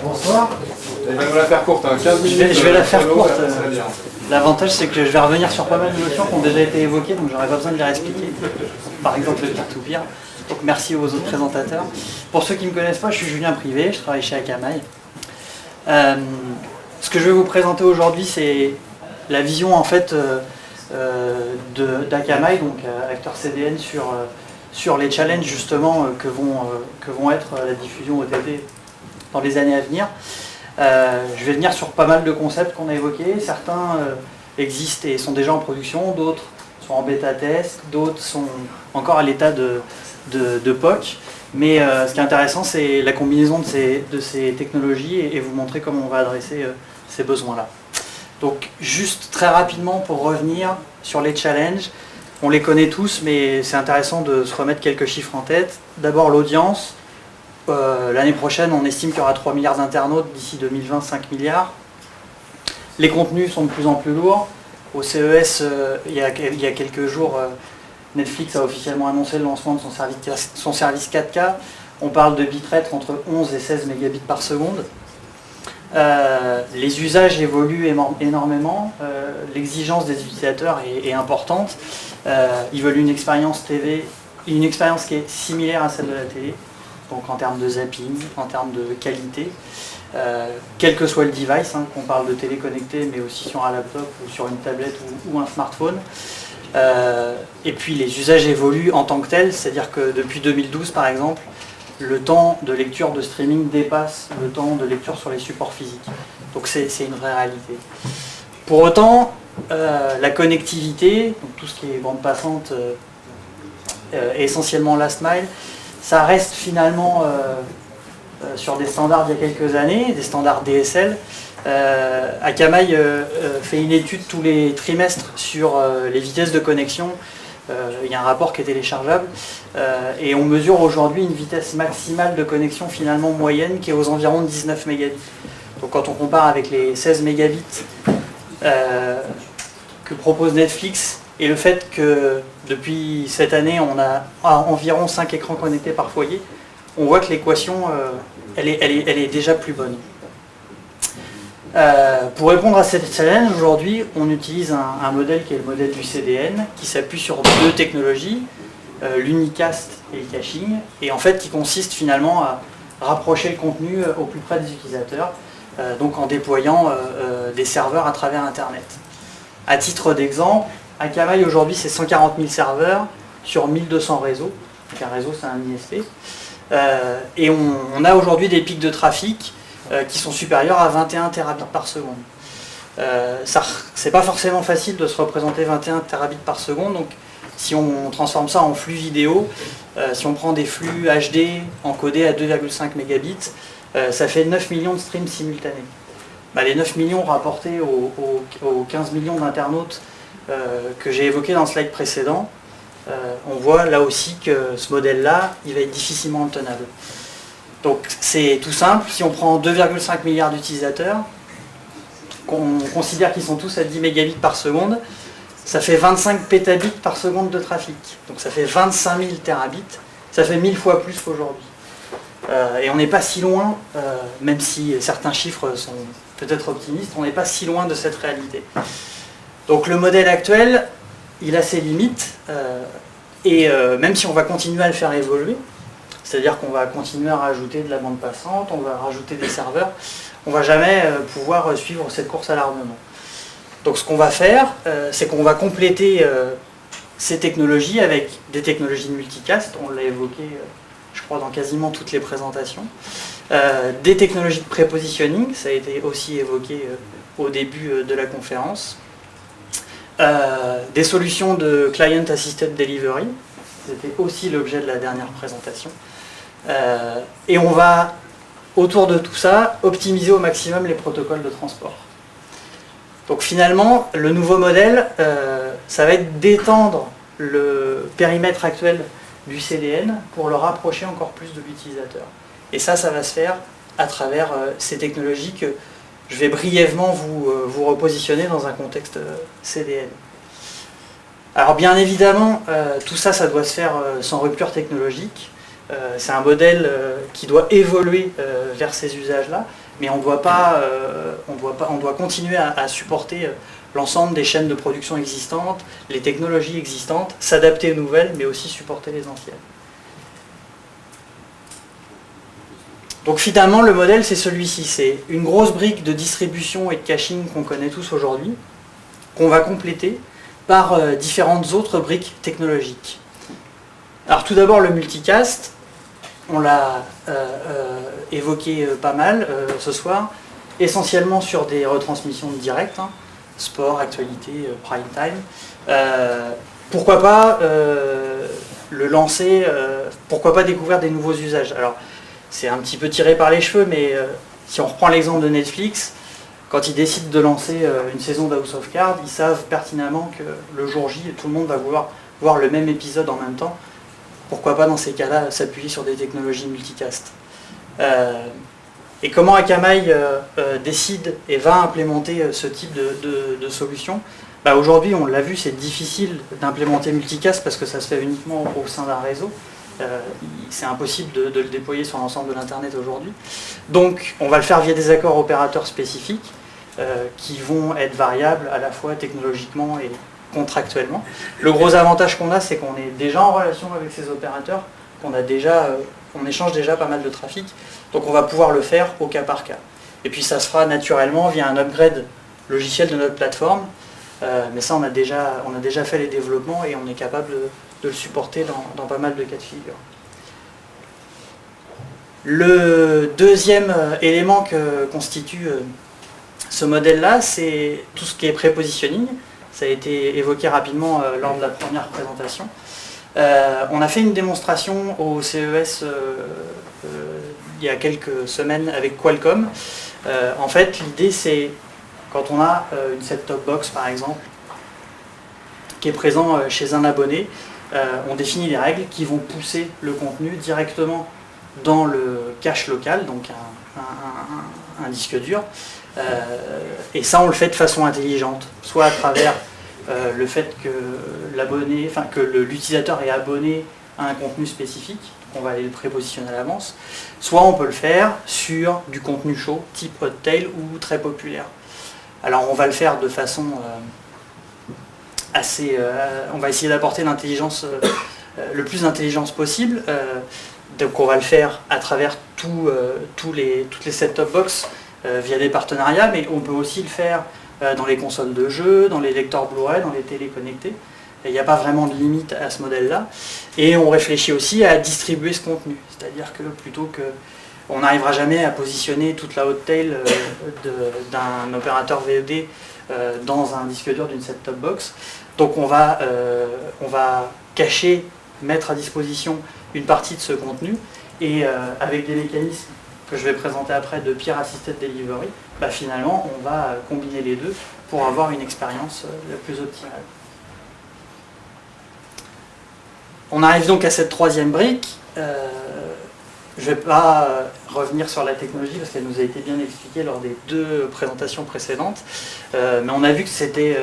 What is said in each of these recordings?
Bonsoir. On va la faire courte, hein. 15 minutes. Je vais la faire courte. L'avantage, c'est que je vais revenir sur pas mal de notions qui ont déjà été évoquées, donc j'aurai pas besoin de les réexpliquer. Par exemple, le peer-to-peer. Donc merci aux autres présentateurs. Pour ceux qui ne me connaissent pas, je suis Julien Privé, je travaille chez Akamai. Ce que je vais vous présenter aujourd'hui, c'est la vision en fait d'Akamai, donc acteur CDN, sur les challenges justement que vont être la diffusion OTT dans les années à venir. Je vais venir sur pas mal de concepts qu'on a évoqués. Certains existent et sont déjà en production, d'autres sont en bêta test, d'autres sont encore à l'état de POC. Mais ce qui est intéressant, c'est la combinaison de ces technologies et vous montrer comment on va adresser ces besoins-là. Donc juste très rapidement pour revenir sur les challenges, on les connaît tous, mais c'est intéressant de se remettre quelques chiffres en tête. D'abord l'audience. L'année prochaine, on estime qu'il y aura 3 milliards d'internautes, d'ici 2020, 5 milliards. Les contenus sont de plus en plus lourds. Au CES, il y a quelques jours, Netflix a officiellement annoncé le lancement de son service 4K. On parle de bitrate entre 11 et 16 mégabits par seconde. Les usages évoluent énormément. L'exigence des utilisateurs est importante. Ils veulent une expérience TV, une expérience qui est similaire à celle de la télé. Donc en termes de zapping, en termes de qualité, quel que soit le device, hein, qu'on parle de télé connectée, mais aussi sur un laptop ou sur une tablette ou un smartphone. Et puis les usages évoluent en tant que tels, c'est-à-dire que depuis 2012 par exemple, le temps de lecture de streaming dépasse le temps de lecture sur les supports physiques. Donc c'est une vraie réalité. Pour autant, la connectivité, donc tout ce qui est bande passante, et essentiellement last mile, ça reste finalement sur des standards d'il y a quelques années, des standards DSL. Akamai fait une étude tous les trimestres sur les vitesses de connexion. Il y a un rapport qui est téléchargeable. Et on mesure aujourd'hui une vitesse maximale de connexion finalement moyenne qui est aux environs de 19 mégabits. Donc quand on compare avec les 16 mégabits que propose Netflix, et le fait que depuis cette année, on a environ 5 écrans connectés par foyer, on voit que l'équation, elle est déjà plus bonne. Pour répondre à cette challenge, aujourd'hui, on utilise un modèle qui est le modèle du CDN, qui s'appuie sur deux technologies, l'unicast et le caching, et en fait qui consiste finalement à rapprocher le contenu au plus près des utilisateurs, donc en déployant des serveurs à travers Internet. À titre d'exemple, Akamai aujourd'hui c'est 140 000 serveurs sur 1200 réseaux, donc un réseau c'est un ISP, et on a aujourd'hui des pics de trafic qui sont supérieurs à 21 terabits par seconde. C'est pas forcément facile de se représenter 21 terabits par seconde, donc si on transforme ça en flux vidéo, si on prend des flux HD encodés à 2,5 mégabits, ça fait 9 millions de streams simultanés. Les 9 millions rapportés aux 15 millions d'internautes que j'ai évoqué dans le slide précédent, on voit là aussi que ce modèle-là, il va être difficilement tenable. Donc c'est tout simple, si on prend 2,5 milliards d'utilisateurs, qu'on considère qu'ils sont tous à 10 mégabits par seconde, ça fait 25 pétabits par seconde de trafic. Donc ça fait 25 000 terabits, ça fait 1000 fois plus qu'aujourd'hui. Et on n'est pas si loin, même si certains chiffres sont peut-être optimistes, on n'est pas si loin de cette réalité. Donc le modèle actuel, il a ses limites, et même si on va continuer à le faire évoluer, c'est-à-dire qu'on va continuer à rajouter de la bande passante, on va rajouter des serveurs, on ne va jamais pouvoir suivre cette course à l'armement. Donc ce qu'on va faire, c'est qu'on va compléter ces technologies avec des technologies de multicast, on l'a évoqué je crois dans quasiment toutes les présentations, des technologies de prépositioning, ça a été aussi évoqué au début de la conférence, des solutions de Client Assisted Delivery, c'était aussi l'objet de la dernière présentation, et on va, autour de tout ça, optimiser au maximum les protocoles de transport. Donc finalement, le nouveau modèle, ça va être d'étendre le périmètre actuel du CDN pour le rapprocher encore plus de l'utilisateur. Et ça va se faire à travers ces technologies que je vais brièvement vous repositionner dans un contexte CDN. Alors bien évidemment, tout ça, ça doit se faire sans rupture technologique. C'est un modèle qui doit évoluer vers ces usages-là, mais on doit continuer à supporter l'ensemble des chaînes de production existantes, les technologies existantes, s'adapter aux nouvelles, mais aussi supporter les anciennes. Donc finalement, le modèle, c'est celui-ci. C'est une grosse brique de distribution et de caching qu'on connaît tous aujourd'hui, qu'on va compléter par différentes autres briques technologiques. Alors tout d'abord, le multicast. On l'a évoqué pas mal ce soir, essentiellement sur des retransmissions directes, hein, sport, actualité, prime time. Pourquoi pas le lancer, pourquoi pas découvrir des nouveaux usages. Alors, c'est un petit peu tiré par les cheveux, mais si on reprend l'exemple de Netflix, quand ils décident de lancer une saison d'House of Cards, ils savent pertinemment que le jour J, tout le monde va vouloir voir le même épisode en même temps. Pourquoi pas dans ces cas-là s'appuyer sur des technologies multicast. Et comment Akamai décide et va implémenter ce type de solution? Aujourd'hui, on l'a vu, c'est difficile d'implémenter multicast parce que ça se fait uniquement au sein d'un réseau. C'est impossible de le déployer sur l'ensemble de l'Internet aujourd'hui. Donc, on va le faire via des accords opérateurs spécifiques qui vont être variables à la fois technologiquement et contractuellement. Le gros avantage qu'on a, c'est qu'on est déjà en relation avec ces opérateurs, on échange déjà pas mal de trafic, donc on va pouvoir le faire au cas par cas. Et puis ça se fera naturellement via un upgrade logiciel de notre plateforme, mais ça on a déjà fait les développements et on est capable de le supporter dans pas mal de cas de figure. Le deuxième élément que constitue ce modèle-là, c'est tout ce qui est pré-positioning. Ça a été évoqué rapidement lors de la première présentation. On a fait une démonstration au CES il y a quelques semaines avec Qualcomm. En fait, l'idée c'est, quand on a une set-top box par exemple, qui est présent chez un abonné, on définit les règles qui vont pousser le contenu directement dans le cache local, donc un disque dur. Et ça, on le fait de façon intelligente, soit à travers le fait que l'utilisateur est abonné à un contenu spécifique, on va aller le prépositionner à l'avance, soit on peut le faire sur du contenu chaud, type hot tail ou très populaire. Alors on va le faire de façon on va essayer d'apporter l'intelligence, le plus d'intelligence possible. Donc on va le faire à travers toutes les set-top box via des partenariats, mais on peut aussi le faire dans les consoles de jeux, dans les lecteurs Blu-ray, dans les télés connectées. Il n'y a pas vraiment de limite à ce modèle-là. Et on réfléchit aussi à distribuer ce contenu. C'est-à-dire que plutôt que... On n'arrivera jamais à positionner toute la hot tail d'un opérateur VOD dans un disque dur d'une set-top box. Donc on va cacher, mettre à disposition une partie de ce contenu et avec des mécanismes que je vais présenter après de Peer Assisted Delivery, finalement on va combiner les deux pour avoir une expérience la plus optimale. On arrive donc à cette troisième brique. Je ne vais pas revenir sur la technologie parce qu'elle nous a été bien expliquée lors des deux présentations précédentes, mais on a vu que c'était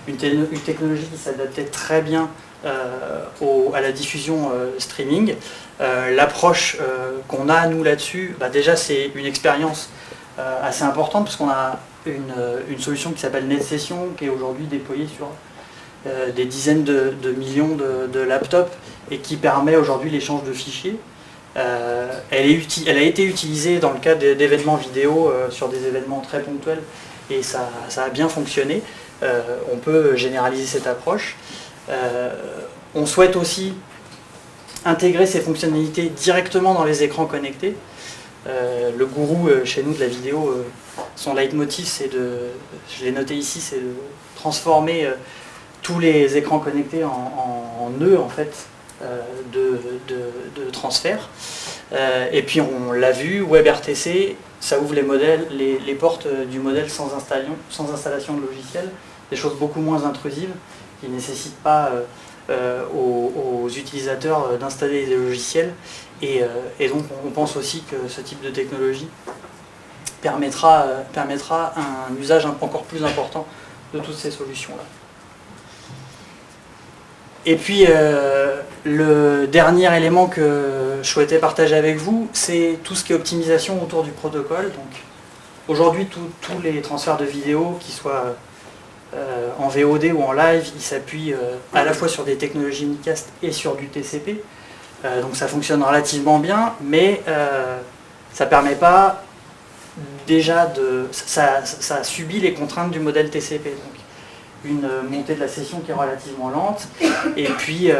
une technologie qui s'adaptait très bien à la diffusion streaming. L'approche qu'on a nous là-dessus, déjà c'est une expérience assez importante parce qu'on a une solution qui s'appelle NetSession qui est aujourd'hui déployée sur des dizaines de millions de laptops et qui permet aujourd'hui l'échange de fichiers. Elle a été utilisée dans le cadre d'événements vidéo sur des événements très ponctuels et ça a bien fonctionné. On peut généraliser cette approche. On souhaite aussi intégrer ces fonctionnalités directement dans les écrans connectés. Le gourou chez nous de la vidéo, son leitmotiv, c'est je l'ai noté ici, c'est de transformer tous les écrans connectés en nœuds en fait, de transfert. Et puis on l'a vu, WebRTC, ça ouvre les portes du modèle sans installation de logiciel, des choses beaucoup moins intrusives qui ne nécessitent pas aux utilisateurs d'installer des logiciels. Et donc on pense aussi que ce type de technologie permettra un usage encore plus important de toutes ces solutions-là. Et puis le dernier élément que je souhaitais partager avec vous, c'est tout ce qui est optimisation autour du protocole. Donc aujourd'hui, tous les transferts de vidéos, qu'ils soient en VOD ou en live, ils s'appuient à la fois sur des technologies unicast et sur du TCP. Donc ça fonctionne relativement bien, mais ça permet pas déjà de... Ça subit les contraintes du modèle TCP. Donc une montée de la session qui est relativement lente, et puis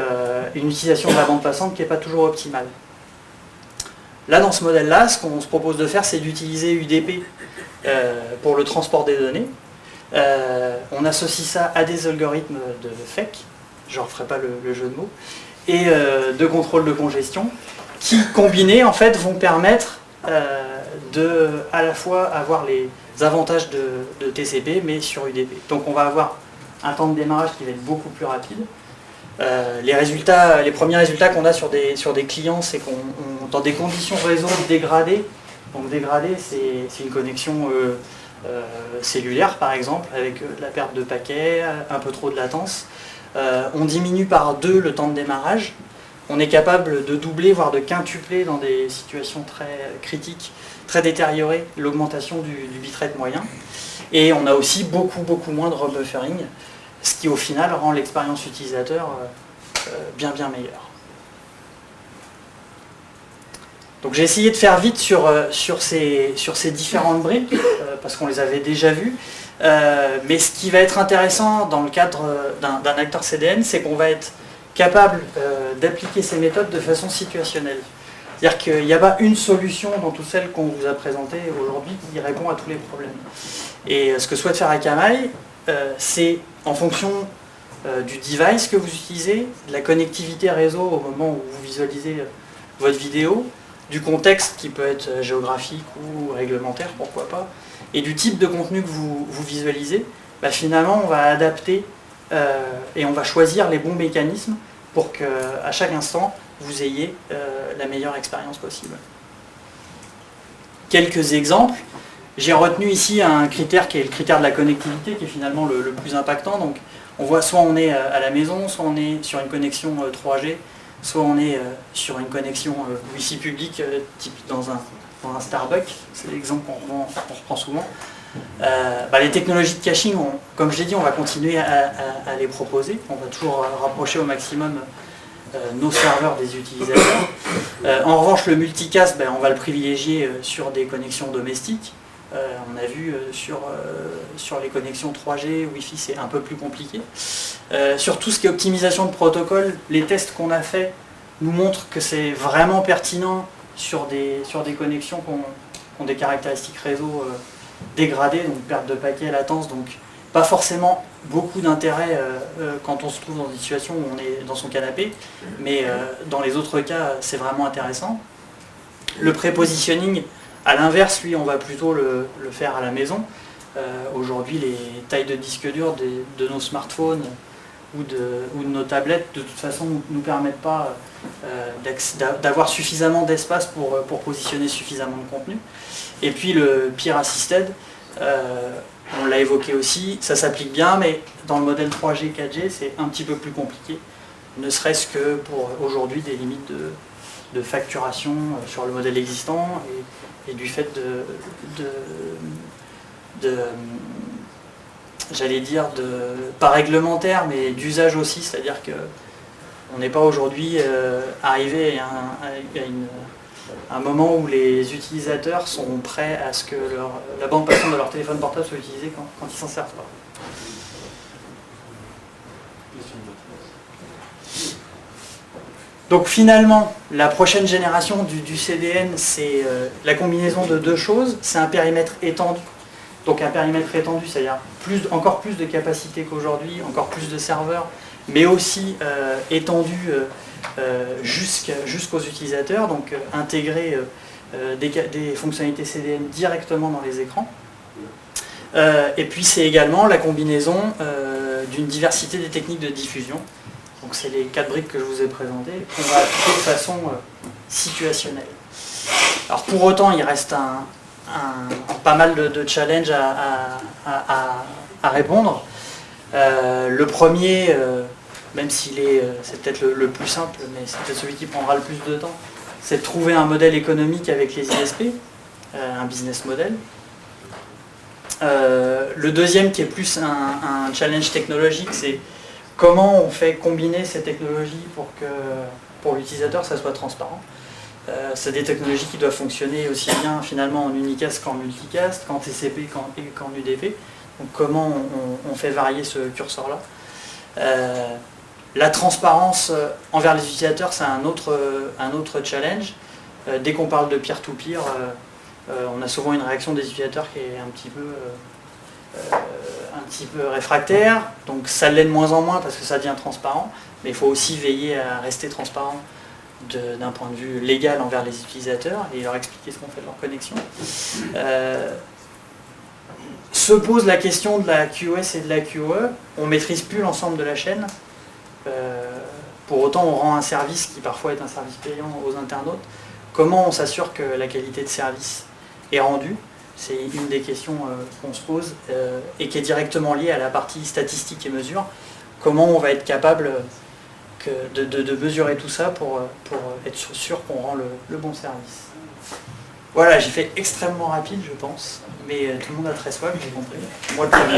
une utilisation de la bande passante qui n'est pas toujours optimale. Là, dans ce modèle-là, ce qu'on se propose de faire, c'est d'utiliser UDP pour le transport des données. On associe ça à des algorithmes de FEC, je ne referai pas le jeu de mots, et de contrôle de congestion, qui, combinés, en fait, vont permettre de, à la fois, avoir les avantages de TCP, mais sur UDP. Donc on va avoir un temps de démarrage qui va être beaucoup plus rapide. Les premiers résultats qu'on a sur des clients, c'est qu'on dans des conditions réseau dégradées, donc dégradées, c'est une connexion cellulaire par exemple, avec de la perte de paquets, un peu trop de latence, on diminue par 2 le temps de démarrage, on est capable de doubler, voire de quintupler dans des situations très critiques, très détériorées, l'augmentation du bitrate moyen, et on a aussi beaucoup moins de rebuffering, ce qui au final rend l'expérience utilisateur bien meilleure. Donc j'ai essayé de faire vite sur ces différentes briques, parce qu'on les avait déjà vues, mais ce qui va être intéressant dans le cadre d'un acteur CDN, c'est qu'on va être capable d'appliquer ces méthodes de façon situationnelle. C'est-à-dire qu'il n'y a pas une solution dans toutes celles qu'on vous a présentées aujourd'hui qui répond à tous les problèmes. Et ce que souhaite faire Akamai, c'est en fonction du device que vous utilisez, de la connectivité réseau au moment où vous visualisez votre vidéo, du contexte qui peut être géographique ou réglementaire, pourquoi pas, et du type de contenu que vous visualisez, bah finalement on va adapter et on va choisir les bons mécanismes pour qu'à chaque instant vous ayez la meilleure expérience possible. Quelques exemples. J'ai retenu ici un critère qui est le critère de la connectivité, qui est finalement le plus impactant. Donc, on voit soit on est à la maison, soit on est sur une connexion 3G, soit on est sur une connexion Wi-Fi publique, type dans un Starbucks. C'est l'exemple qu'on reprend souvent. Les technologies de caching, comme je l'ai dit, on va continuer à les proposer. On va toujours rapprocher au maximum nos serveurs des utilisateurs. En revanche, le multicast, on va le privilégier sur des connexions domestiques. On a vu sur les connexions 3G, Wi-Fi, c'est un peu plus compliqué. Sur tout ce qui est optimisation de protocole, les tests qu'on a faits nous montrent que c'est vraiment pertinent sur des connexions qui ont des caractéristiques réseau dégradées, donc perte de paquets, latence, donc pas forcément beaucoup d'intérêt quand on se trouve dans une situation où on est dans son canapé, mais dans les autres cas, c'est vraiment intéressant. Le pré-positioning, à l'inverse, lui, on va plutôt le faire à la maison. Aujourd'hui, les tailles de disque dur de nos smartphones ou de nos tablettes, de toute façon, ne nous permettent pas d'avoir suffisamment d'espace pour positionner suffisamment de contenu. Et puis le peer assisted, on l'a évoqué aussi, ça s'applique bien, mais dans le modèle 3G, 4G, c'est un petit peu plus compliqué, ne serait-ce que pour aujourd'hui des limites de facturation sur le modèle existant et du fait j'allais dire, pas réglementaire, mais d'usage aussi, c'est-à-dire qu'on n'est pas aujourd'hui arrivé à un moment où les utilisateurs sont prêts à ce que la bande passante de leur téléphone portable soit utilisée quand ils s'en servent pas. Donc finalement, la prochaine génération du CDN, c'est la combinaison de 2 choses. C'est un périmètre étendu. Donc un périmètre étendu, c'est-à-dire encore plus de capacité qu'aujourd'hui, encore plus de serveurs, mais aussi étendu jusqu'aux utilisateurs, donc intégrer des fonctionnalités CDN directement dans les écrans. Et puis c'est également la combinaison d'une diversité des techniques de diffusion. Donc c'est les 4 briques que je vous ai présentées, qu'on va appliquer de façon situationnelle. Alors pour autant, il reste pas mal de challenges à répondre. Le premier, même s'il est, c'est peut-être le plus simple, mais c'est peut-être celui qui prendra le plus de temps, c'est de trouver un modèle économique avec les ISP, un business model. Le deuxième qui est plus un challenge technologique, c'est comment on fait combiner ces technologies pour que pour l'utilisateur ça soit transparent. C'est des technologies qui doivent fonctionner aussi bien finalement en unicast qu'en multicast, qu'en TCP qu'en UDP. Donc comment on fait varier ce curseur-là. La transparence envers les utilisateurs, c'est un autre challenge. Dès qu'on parle de peer-to-peer, on a souvent une réaction des utilisateurs qui est un petit peu réfractaire. Donc ça l'est de moins en moins parce que ça devient transparent. Mais il faut aussi veiller à rester transparent d'un point de vue légal envers les utilisateurs et leur expliquer ce qu'on fait de leur connexion. Se pose la question de la QoS et de la QoE. On ne maîtrise plus l'ensemble de la chaîne. Pour autant, on rend un service qui parfois est un service payant aux internautes. Comment on s'assure que la qualité de service est rendue? C'est une des questions qu'on se pose et qui est directement liée à la partie statistique et mesure. Comment on va être capable de mesurer tout ça pour être sûr qu'on rend le bon service. Voilà, j'ai fait extrêmement rapide, je pense, mais tout le monde a très soif, j'ai compris. Moi, le premier.